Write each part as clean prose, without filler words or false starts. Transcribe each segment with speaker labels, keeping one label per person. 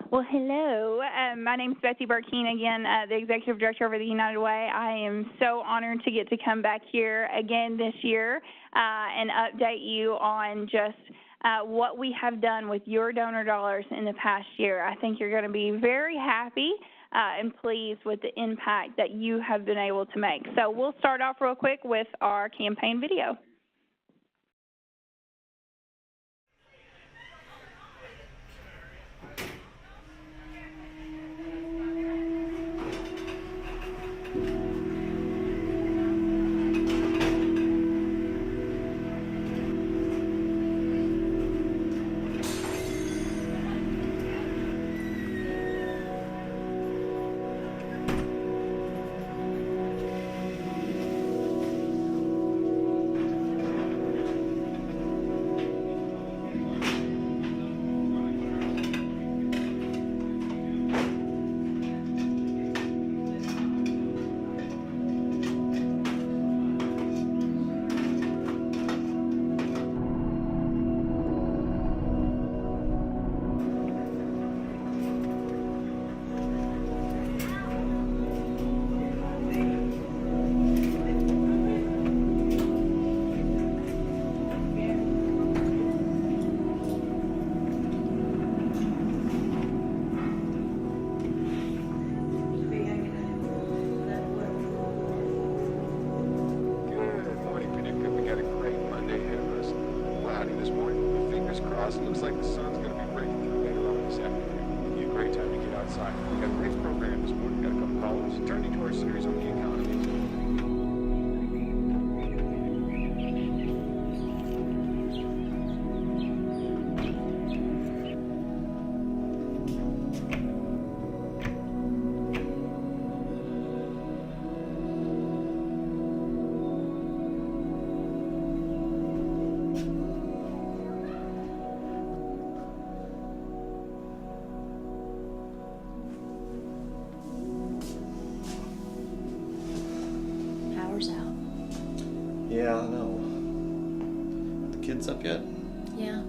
Speaker 1: Well, hello. My name is Betsy Burkeen, again, the Executive Director over the United Way. I am so honored to get to come back here again this year and update you on just what we have done with your donor dollars in the past year. I think you're going to be very happy and pleased with the impact that you have been able to make. So we'll start off real quick with our campaign video.
Speaker 2: It looks like the sun's going to be breaking through later on this afternoon. It'll be a great time to get outside. We got a great program this morning. Got a couple callers. Turning to our series on the economy.
Speaker 3: Yeah, I know. The kids up yet?
Speaker 4: Yeah.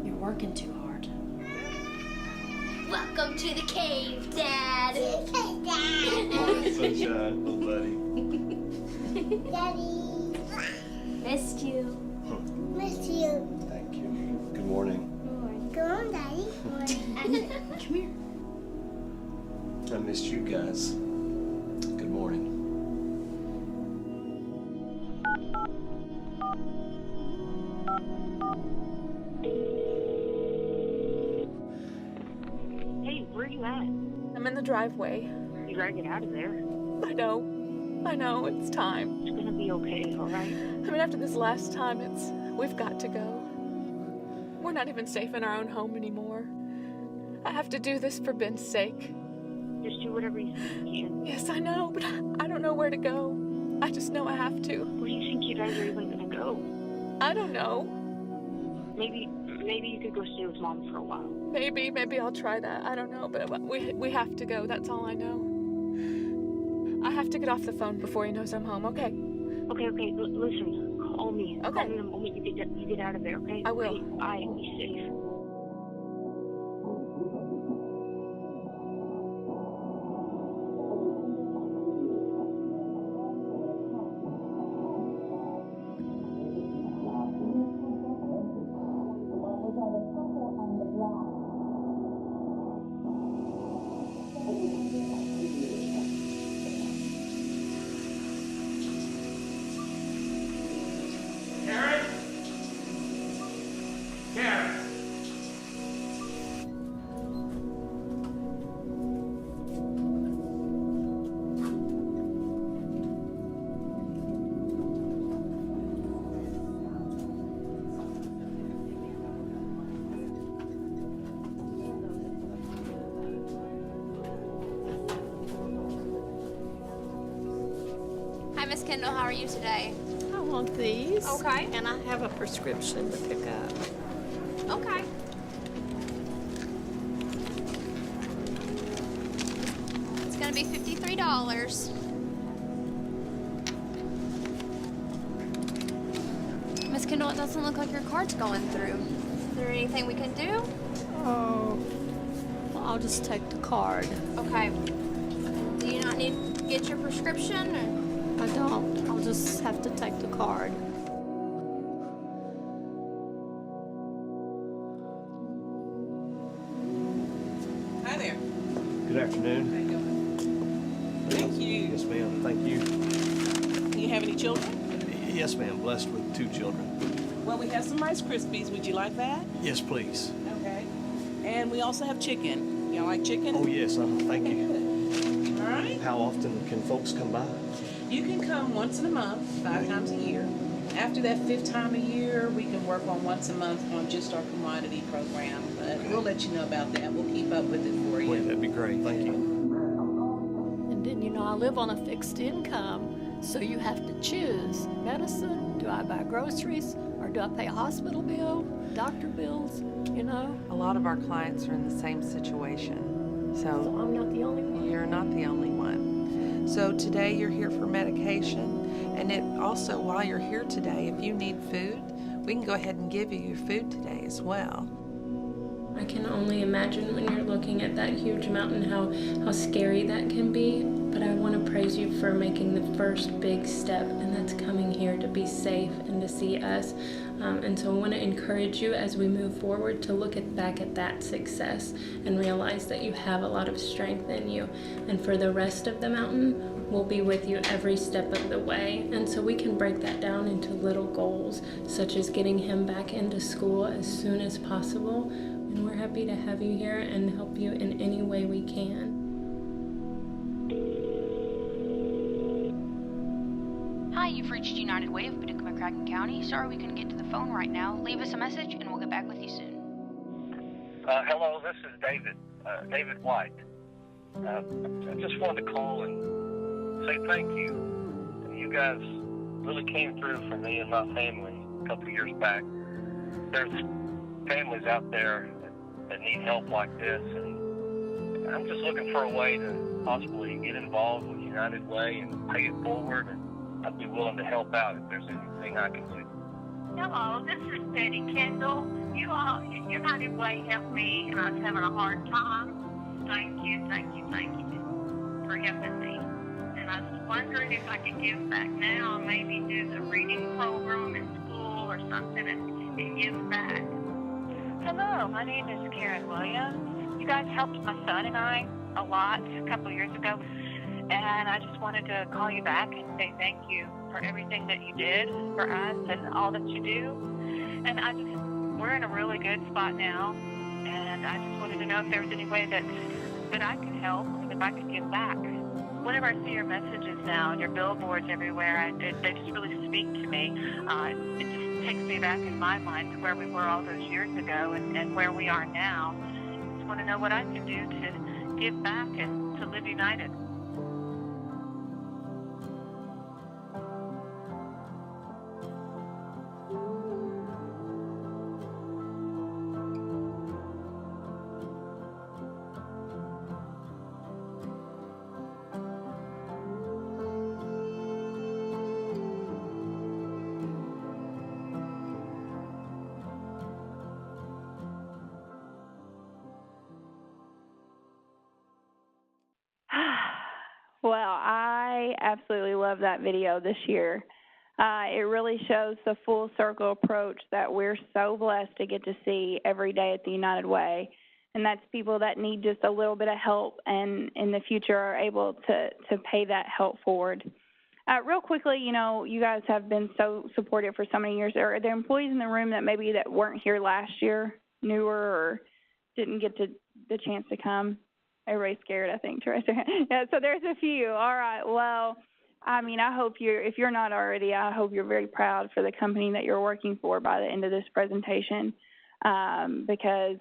Speaker 4: You're working too hard. Welcome to the cave, Dad.
Speaker 3: Sunshine, little buddy.
Speaker 4: Daddy. Missed you.
Speaker 5: Missed you.
Speaker 3: Thank you. Good morning.
Speaker 5: Good morning, Daddy.
Speaker 4: Come here.
Speaker 3: I missed you guys. Good morning.
Speaker 6: Hey, where are you at?
Speaker 7: I'm in the driveway.
Speaker 6: You gotta get out of there.
Speaker 7: I know, it's time.
Speaker 6: It's gonna be okay, alright?
Speaker 7: I mean, after this last time, we've got to go. We're not even safe in our own home anymore. I have to do this for Ben's sake.
Speaker 6: Just do whatever you think you can.
Speaker 7: Yes, I know, but I don't know where to go. I just know I have to.
Speaker 6: Where do you think you guys are even gonna go?
Speaker 7: I don't know.
Speaker 6: Maybe you could go stay with Mom for a while.
Speaker 7: Maybe I'll try that. I don't know, but we have to go. That's all I know. I have to get off the phone before he knows I'm home, okay?
Speaker 6: Okay, listen. Call me.
Speaker 7: Okay.
Speaker 6: Call me the moment you get out of there, okay?
Speaker 7: I will.
Speaker 6: Okay, bye. Be safe.
Speaker 4: Hi, Miss Kendall. How are you today?
Speaker 8: I want these.
Speaker 4: Okay.
Speaker 8: And I have a prescription to pick up.
Speaker 4: Okay. It's gonna be $53. Miss Kendall, it doesn't look like your card's going through. Is there anything we can do?
Speaker 8: Oh, I'll just take the card.
Speaker 4: Okay. Do you not need to get your prescription? Or?
Speaker 8: I don't. I'll just have to take the card.
Speaker 9: Hi there.
Speaker 3: Good afternoon.
Speaker 9: How you doing? Thank you.
Speaker 3: Yes, ma'am. Thank you.
Speaker 9: Do you have any children?
Speaker 3: Yes, ma'am. Blessed with 2 children.
Speaker 9: Well, we have some Rice Krispies. Would you like that?
Speaker 3: Yes, please.
Speaker 9: Okay. And we also have chicken. Y'all like chicken?
Speaker 3: Oh, yes. Thank you.
Speaker 9: Good. All right.
Speaker 3: How often can folks come by?
Speaker 9: You can come once in a month, 5 times a year. After that 5th time a year, we can work on once a month on just our commodity program. But we'll let you know about that. We'll keep up with it for you.
Speaker 3: Wait, that'd be great. Thank you.
Speaker 8: And then, I live on a fixed income, so you have to choose. Medicine, do I buy groceries, or do I pay a hospital bill, doctor bills,
Speaker 10: A lot of our clients are in the same situation.
Speaker 8: So
Speaker 10: So
Speaker 8: I'm not the only one.
Speaker 10: you're not the only one. So today you're here for medication. And also, while you're here today, if you need food, we can go ahead and give you your food today as well.
Speaker 11: I can only imagine when you're looking at that huge mountain how scary that can be. But I want to praise you for making the first big step, and that's coming here to be safe and to see us. And so I want to encourage you as we move forward to look back at that success and realize that you have a lot of strength in you. And for the rest of the mountain, we'll be with you every step of the way. And so we can break that down into little goals, such as getting him back into school as soon as possible. And we're happy to have you here and help you in any way we can.
Speaker 12: Hi, you've reached United Way of Paducah, McCracken County. Sorry we couldn't get to the phone right now. Leave us a message and we'll get back with you soon.
Speaker 13: Hello, this is David, David White. I just wanted to call and say thank you. You guys really came through for me and my family a couple of years back. There's families out there that need help like this, and I'm just looking for a way to possibly get involved with United Way and pay it forward, and I'd be willing to help out if there's anything I can do.
Speaker 14: Hello, this is Betty Kendall. United Way helped me, and I was having a hard time. Thank you for helping me. And I was wondering if I could give back now, maybe do the reading program in school or something and give back.
Speaker 6: Hello, my name is Karen Williams. You guys helped my son and I a lot a couple of years ago, and I just wanted to call you back and say thank you for everything that you did for us and all that you do. And we're in a really good spot now, and I just wanted to know if there was any way that I could help and if I could give back. Whenever I see your messages now and your billboards everywhere, they just really speak to me. It just takes me back in my mind to where we were all those years ago and where we are now. I just want to know what I can do to give back and to live united.
Speaker 1: Well, I absolutely love that video this year. It really shows the full circle approach that we're so blessed to get to see every day at the United Way. And that's people that need just a little bit of help and in the future are able to pay that help forward. Real quickly, you guys have been so supportive for so many years. Are there employees in the room that maybe that weren't here last year, newer, or didn't get the chance to come? Everybody's scared, I think, to raise their hand. Yeah, so there's a few. All right. Well, I hope if you're not already, I hope you're very proud for the company that you're working for by the end of this presentation because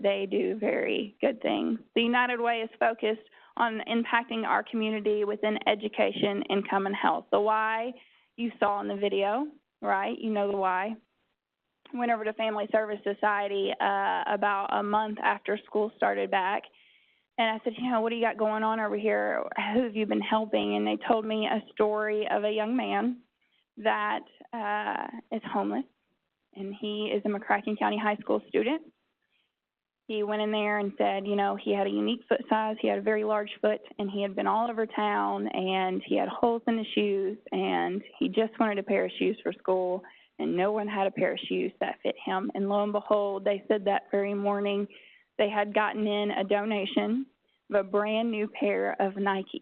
Speaker 1: they do very good things. The United Way is focused on impacting our community within education, income, and health. The why you saw in the video, right? You know the why. Went over to Family Service Society about a month after school started back. And I said, what do you got going on over here? Who have you been helping? And they told me a story of a young man that is homeless, and he is a McCracken County High School student. He went in there and said, you know, he had a unique foot size. He had a very large foot, and he had been all over town, and he had holes in his shoes, and he just wanted a pair of shoes for school, and no one had a pair of shoes that fit him. And lo and behold, they said that very morning they had gotten in a donation of a brand new pair of Nikes,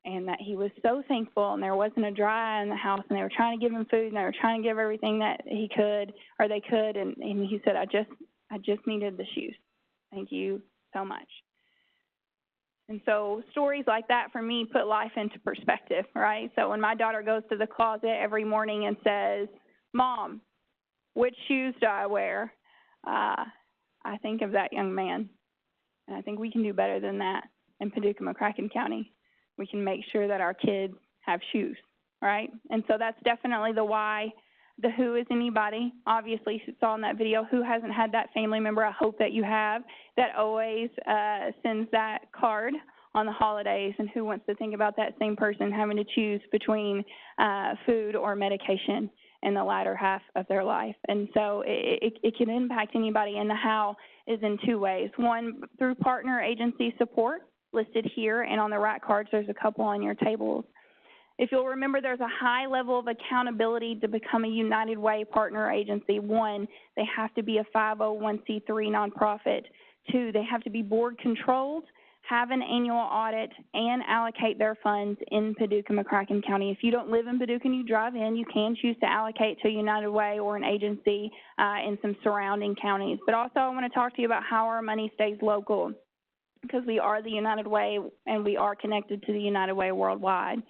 Speaker 1: and that he was so thankful, and there wasn't a dry eye in the house, and they were trying to give him food, and they were trying to give everything that he could, or they could, and he said, I just needed the shoes. Thank you so much. And so stories like that for me put life into perspective, right? So when my daughter goes to the closet every morning and says, Mom, which shoes do I wear? I think of that young man. And I think we can do better than that in Paducah, McCracken County. We can make sure that our kids have shoes, right? And so that's definitely the why. The who is anybody. Obviously, you saw in that video, who hasn't had that family member, I hope that you have, that always sends that card on the holidays, and who wants to think about that same person having to choose between food or medication in the latter half of their life. And so it can impact anybody, and the how is in two ways. One, through partner agency support, listed here, and on the right cards, there's a couple on your tables. If you'll remember, there's a high level of accountability to become a United Way partner agency. One, they have to be a 501c3 nonprofit. Two, they have to be board controlled, have an annual audit, and allocate their funds in Paducah, McCracken County. If you don't live in Paducah and you drive in, you can choose to allocate to United Way or an agency in some surrounding counties. But also I want to talk to you about how our money stays local, because we are the United Way and we are connected to the United Way worldwide.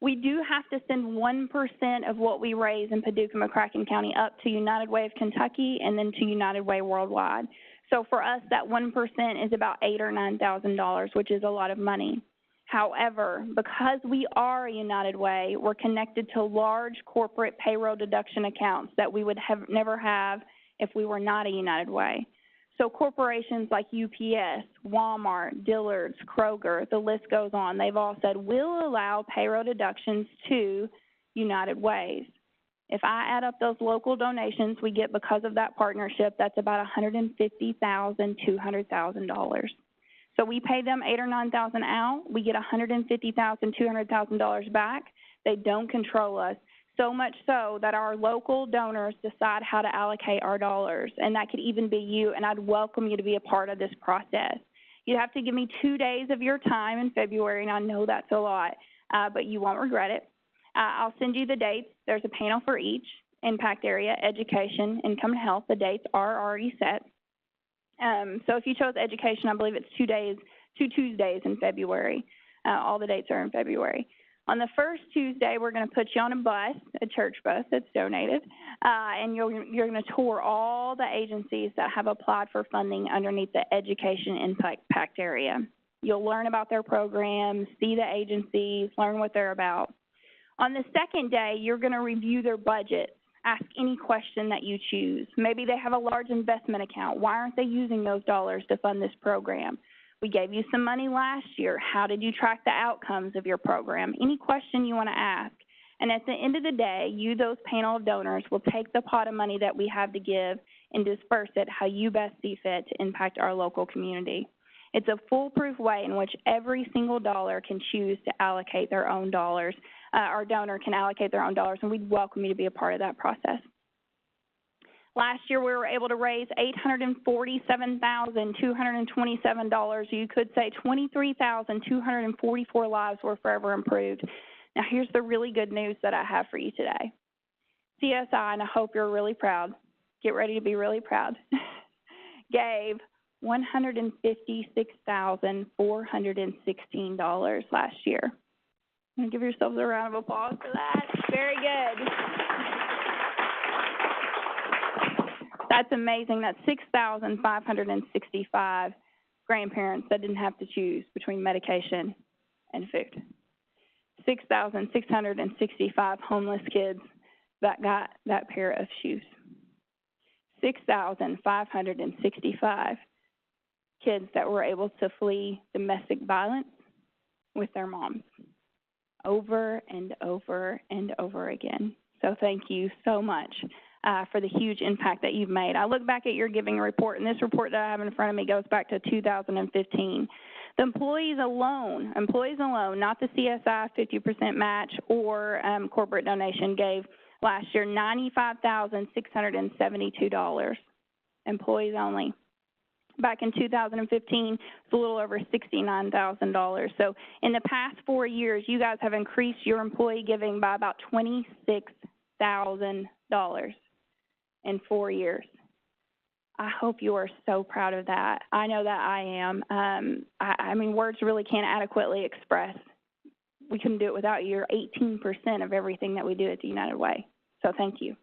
Speaker 1: We do have to send 1% of what we raise in Paducah, McCracken County up to United Way of Kentucky and then to United Way worldwide. So for us, that 1% is about $8,000 or $9,000, which is a lot of money. However, because we are a United Way, we're connected to large corporate payroll deduction accounts that we would never have if we were not a United Way. So corporations like UPS, Walmart, Dillard's, Kroger, the list goes on. They've all said, we'll allow payroll deductions to United Ways. If I add up those local donations we get because of that partnership, that's about $150,000, $200,000. So we pay them $8,000 or $9,000 out. We get $150,000, $200,000 back. They don't control us. So much so that our local donors decide how to allocate our dollars, and that could even be you, and I'd welcome you to be a part of this process. You have to give me 2 days of your time in February, and I know that's a lot, but you won't regret it. I'll send you the dates. There's a panel for each: impact area, education, income and health. The dates are already set. So if you chose education, I believe it's 2 Tuesdays in February. All the dates are in February. On the first Tuesday, we're going to put you on a bus, a church bus that's donated, and you're going to tour all the agencies that have applied for funding underneath the education impact area. You'll learn about their programs, see the agencies, learn what they're about. On the second day, you're going to review their budget, ask any question that you choose. Maybe they have a large investment account. Why aren't they using those dollars to fund this program? We gave you some money last year. How did you track the outcomes of your program? Any question you want to ask. And at the end of the day, you, those panel of donors, will take the pot of money that we have to give and disperse it how you best see fit to impact our local community. It's a foolproof way in which every single dollar can choose to allocate their own dollars. Our donor can allocate their own dollars, and we'd welcome you to be a part of that process. Last year, we were able to raise $847,227. You could say 23,244 lives were forever improved. Now, here's the really good news that I have for you today. CSI, and I hope you're really proud, get ready to be really proud, gave $156,416 last year. Give yourselves a round of applause for that. Very good. That's amazing. That's 6,565 grandparents that didn't have to choose between medication and food. 6,665 homeless kids that got that pair of shoes. 6,565 kids that were able to flee domestic violence with their moms over and over and over again. So thank you so much for the huge impact that you've made. I look back at your giving report, and this report that I have in front of me goes back to 2015. The employees alone, not the CSI 50% match or corporate donation, gave last year $95,672. Employees only. Back in 2015, it's a little over $69,000. So in the past 4 years, you guys have increased your employee giving by about $26,000 in 4 years. I hope you are so proud of that. I know that I am. I mean, words really can't adequately express. We couldn't do it without you. You're 18% of everything that we do at the United Way. So thank you.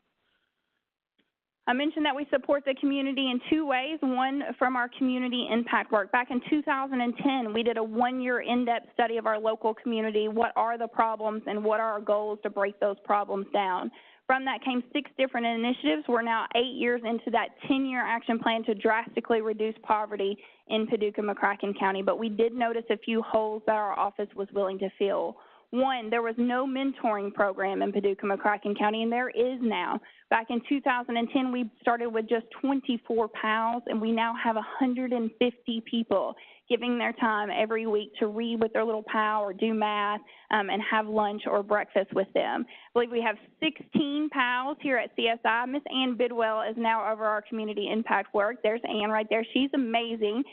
Speaker 1: I mentioned that we support the community in 2 ways. One, from our community impact work. Back in 2010, we did a 1-year in-depth study of our local community. What are the problems and what are our goals to break those problems down? From that came 6 different initiatives. We're now 8 years into that 10-year action plan to drastically reduce poverty in Paducah, McCracken County. But we did notice a few holes that our office was willing to fill. One, there was no mentoring program in Paducah, McCracken County, and there is now. Back in 2010, we started with just 24 PALs, and we now have 150 people giving their time every week to read with their little pal or do math and have lunch or breakfast with them. I believe we have 16 PALs here at CSI. Miss Ann Bidwell is now over our community impact work. There's Ann right there. She's amazing.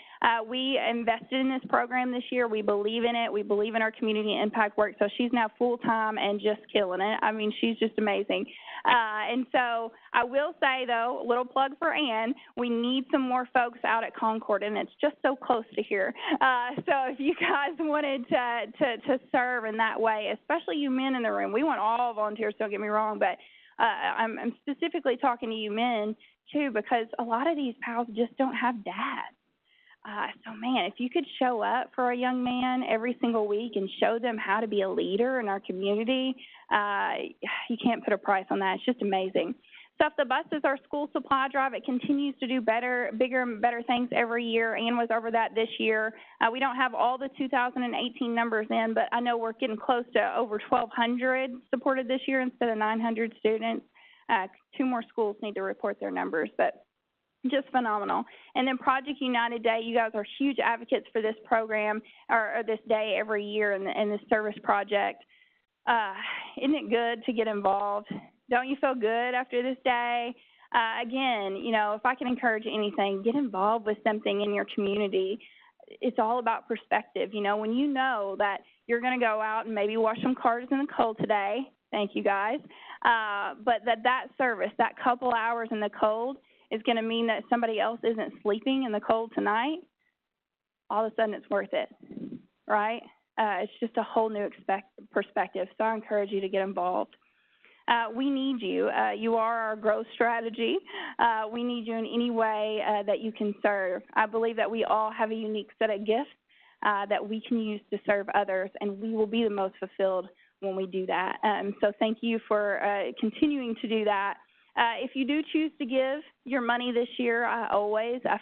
Speaker 1: We invested in this program this year. We believe in it. We believe in our community impact work. So she's now full-time and just killing it. I mean, she's just amazing. And so I will say, though, a little plug for Ann, we need some more folks out at Concord, and it's just so close to here. So if you guys wanted to serve in that way, especially you men in the room, we want all volunteers, don't get me wrong, but I'm specifically talking to you men, too, because a lot of these pals just don't have dads. So, man, if you could show up for a young man every single week and show them how to be a leader in our community, you can't put a price on that. It's just amazing. Stuff the Bus is our school supply drive. It continues to do bigger and better things every year. Ann was over that this year. We don't have all the 2018 numbers in, but I know we're getting close to over 1,200 supported this year instead of 900 students. 2 more schools need to report their numbers, but just phenomenal. And then Project United Day, you guys are huge advocates for this program or this day every year in this service project. Isn't it good to get involved? Don't you feel good after this day? Again, you know, if I can encourage anything, get involved with something in your community. It's all about perspective. You know, when you know that you're going to go out and maybe wash some cars in the cold today, thank you guys, but that service, that couple hours in the cold is going to mean that somebody else isn't sleeping in the cold tonight, all of a sudden it's worth it, right? It's just a whole new perspective, so I encourage you to get involved. We need you. You are our growth strategy. We need you in any way that you can serve. I believe that we all have a unique set of gifts that we can use to serve others, and we will be the most fulfilled when we do that. So thank you for continuing to do that. If you do choose to give your money this year, I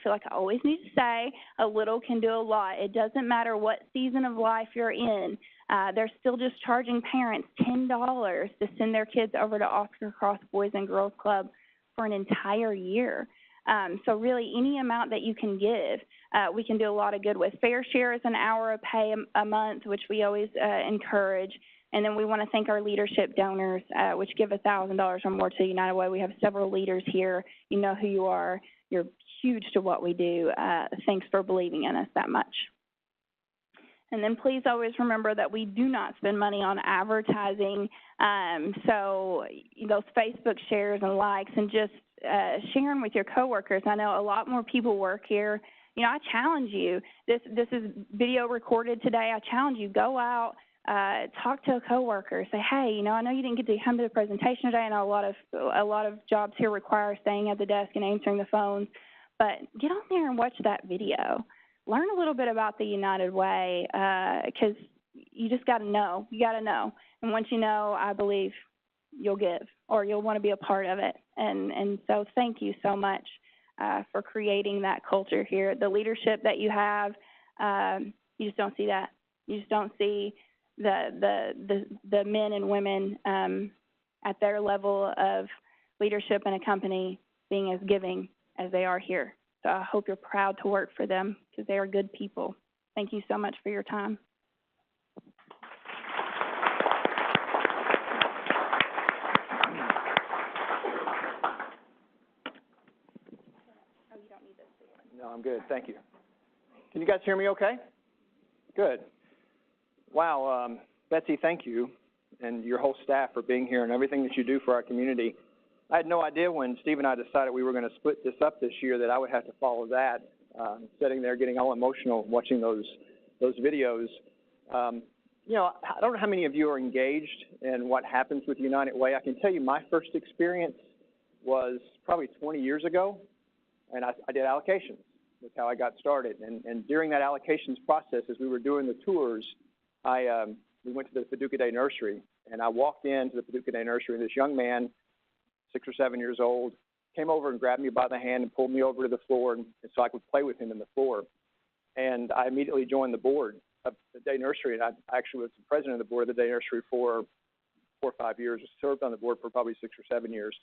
Speaker 1: feel like I always need to say, a little can do a lot. It doesn't matter what season of life you're in. They're still just charging parents $10 to send their kids over to Oscar Cross Boys and Girls Club for an entire year. So really, any amount that you can give, we can do a lot of good with. Fair Share is an hour of pay a month, which we always encourage. And then we want to thank our leadership donors, which give $1,000 or more to the United Way. We have several leaders here. You know who you are. You're huge to what we do. Thanks for believing in us that much. And then please always remember that we do not spend money on advertising. So those Facebook shares and likes and just sharing with your coworkers. I know a lot more people work here. You know, I challenge you. This is video recorded today. I challenge you, go out. Talk to a coworker. Say, hey, you know, I know you didn't get to come to the presentation today. I know a lot of jobs here require staying at the desk and answering the phones, but get on there and watch that video. Learn a little bit about the United Way because you just got to know. You got to know, and once you know, I believe you'll give or you'll want to be a part of it. And so, thank you so much for creating that culture here. The leadership that you have, you just don't see that. You just don't see the men and women at their level of leadership in a company being as giving as they are here. So I hope you're proud to work for them because they are good people. Thank you so much for your time.
Speaker 15: No, I'm good. Thank you. Can you guys hear me okay? Good. Wow, Betsy, thank you and your whole staff for being here and everything that you do for our community. I had no idea when Steve and I decided we were going to split this up this year that I would have to follow that. Sitting there getting all emotional watching those videos. You know, I don't know how many of you are engaged in what happens with United Way. I can tell you my first experience was probably 20 years ago, and I did allocations. That's how I got started. And during that allocations process, as we were doing the tours, we went to the Paducah Day Nursery, and I walked into the Paducah Day Nursery, and this young man, 6 or 7 years old, came over and grabbed me by the hand and pulled me over to the floor and so I could play with him in the floor. And I immediately joined the board of the Day Nursery, and I actually was the president of the board of the Day Nursery for 4 or 5 years, served on the board for probably 6 or 7 years.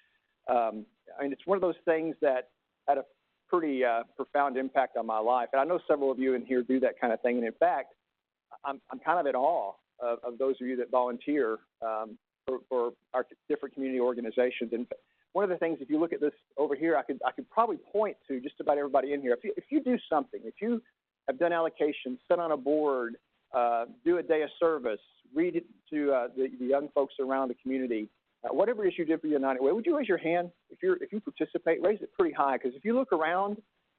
Speaker 15: I mean, it's one of those things that had a pretty profound impact on my life. And I know several of you in here do that kind of thing. And in fact, I'm kind of at awe of those of you that volunteer for our different community organizations. And one of the things, if you look at this over here, I could probably point to just about everybody in here. If you do something, if you have done allocations, sit on a board, do a day of service, read it to the young folks around the community, whatever it is you did for United Way, would you raise your hand? If you participate, raise it pretty high, because if you look around,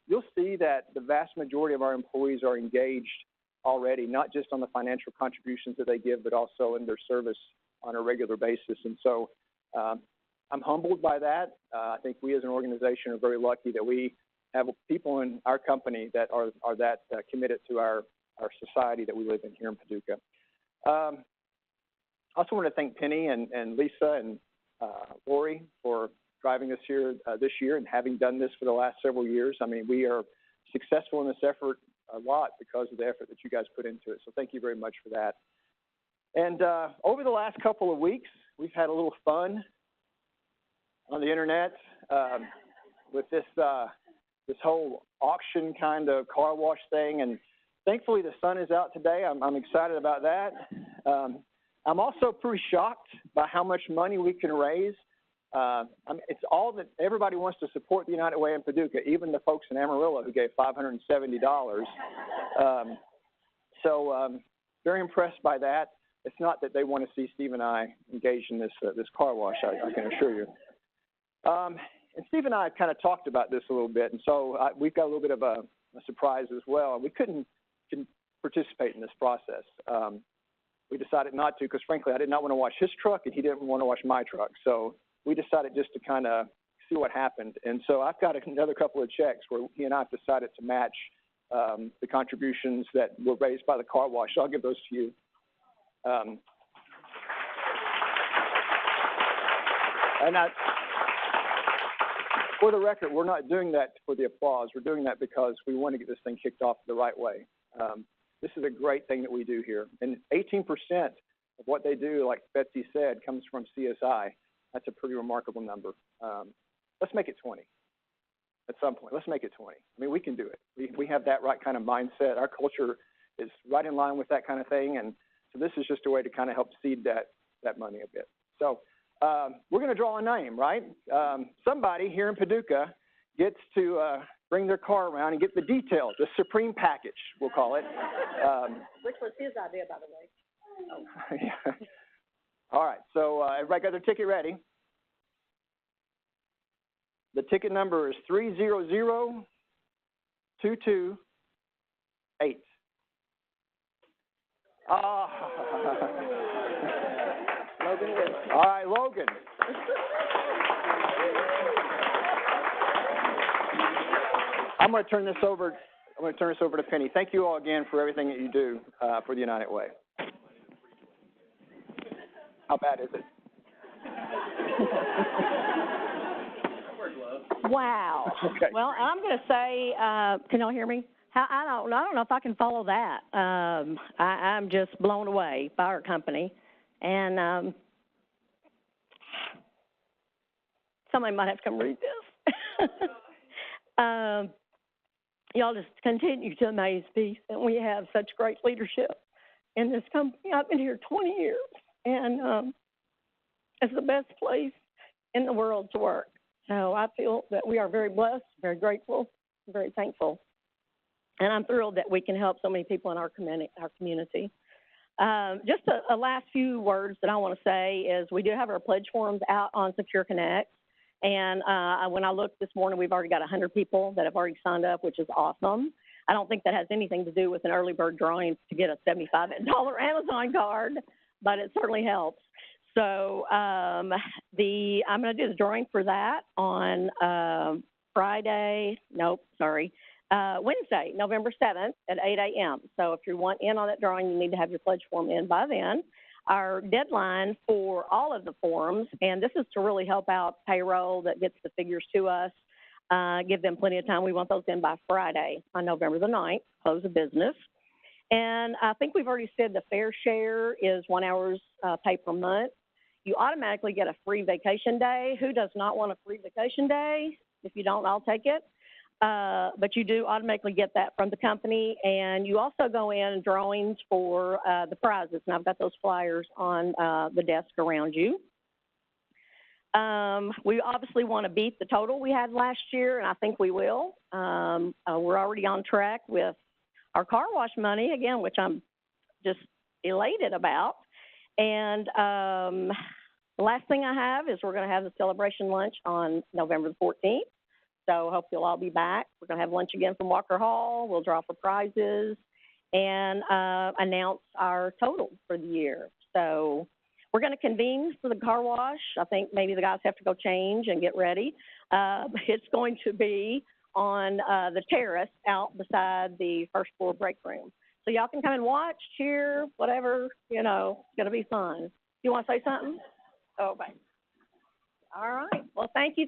Speaker 15: you'll see that the vast majority of our employees are engaged already, not just on the financial contributions that they give, but also in their service on a regular basis. And so I'm humbled by that. I think we as an organization are very lucky that we have people in our company that are that committed to our society that we live in here in Paducah. I also want to thank Penny and Lisa and Lori for driving us here this year and having done this for the last several years. I mean, we are successful in this effort a lot because of the effort that you guys put into it. So thank you very much for that. And over the last couple of weeks, we've had a little fun on the internet with this whole auction kind of car wash thing. And thankfully, the sun is out today. I'm excited about that. I'm also pretty shocked by how much money we can raise. It's all that everybody wants to support the United Way in Paducah, even the folks in Amarillo who gave $570. So very impressed by that. It's not that they want to see Steve and I engaged in this car wash, I can assure you. And Steve and I kind of talked about this a little bit, and so we've got a little bit of a surprise as well. We couldn't participate in this process. We decided not to because, frankly, I did not want to wash his truck, and he didn't want to wash my truck. So we decided just to kind of see what happened. And so I've got another couple of checks where he and I have decided to match the contributions that were raised by the car wash. So I'll give those to you. For the record, we're not doing that for the applause. We're doing that because we want to get this thing kicked off the right way. This is a great thing that we do here. And 18% of what they do, like Betsy said, comes from CSI. That's a pretty remarkable number. Let's make it 20 at some point. Let's make it 20. I mean, we can do it. We have that right kind of mindset. Our culture is right in line with that kind of thing. And so this is just a way to kind of help seed that money a bit. So we're going to draw a name, right? Somebody here in Paducah gets to bring their car around and get the details, the supreme package, we'll call it.
Speaker 16: Which was his idea, by the way. Oh.
Speaker 15: Yeah. All right, so everybody got their ticket ready. The ticket number is 300228.
Speaker 16: Logan Wilson.
Speaker 15: All right, Logan. I'm going to turn this over to Penny. Thank you all again for everything that you do for the United Way. How bad is it?
Speaker 16: Wow.
Speaker 15: Okay.
Speaker 16: Well, I'm going to say, can y'all hear me? I don't know if I can follow that. I'm just blown away by our company. And somebody might have to come read this. Y'all just continue to amaze me, and we have such great leadership in this company. I've been here 20 years, and it's the best place in the world to work. So I feel that we are very blessed, very grateful, very thankful. And I'm thrilled that we can help so many people in our community. Just a last few words that I want to say is we do have our pledge forms out on Secure Connect. And when I looked this morning, we've already got 100 people that have already signed up, which is awesome. I don't think that has anything to do with an early bird drawing to get a $75 Amazon card, but it certainly helps. So I'm going to do the drawing for that on Wednesday, November 7th at 8 a.m. So if you want in on that drawing, you need to have your pledge form in by then. Our deadline for all of the forms, and this is to really help out payroll that gets the figures to us, give them plenty of time. We want those in by Friday on November the 9th, close of business. And I think we've already said the fair share is 1 hour's pay per month. You automatically get a free vacation day. Who does not want a free vacation day? If you don't, I'll take it. But you do automatically get that from the company, and you also go in drawings for the prizes. And I've got those flyers on the desk around you. We obviously want to beat the total we had last year, and I think we will. We're already on track with our car wash money, again, which I'm just elated about. And the last thing I have is we're going to have the celebration lunch on November the 14th. So I hope you'll all be back. We're going to have lunch again from Walker Hall. We'll draw for prizes and announce our total for the year. So we're going to convene for the car wash. I think maybe the guys have to go change and get ready. It's going to be on the terrace out beside the first floor break room. So y'all can come and watch, cheer, whatever, it's going to be fun. You want to say something? Okay. All right. Well, thank you.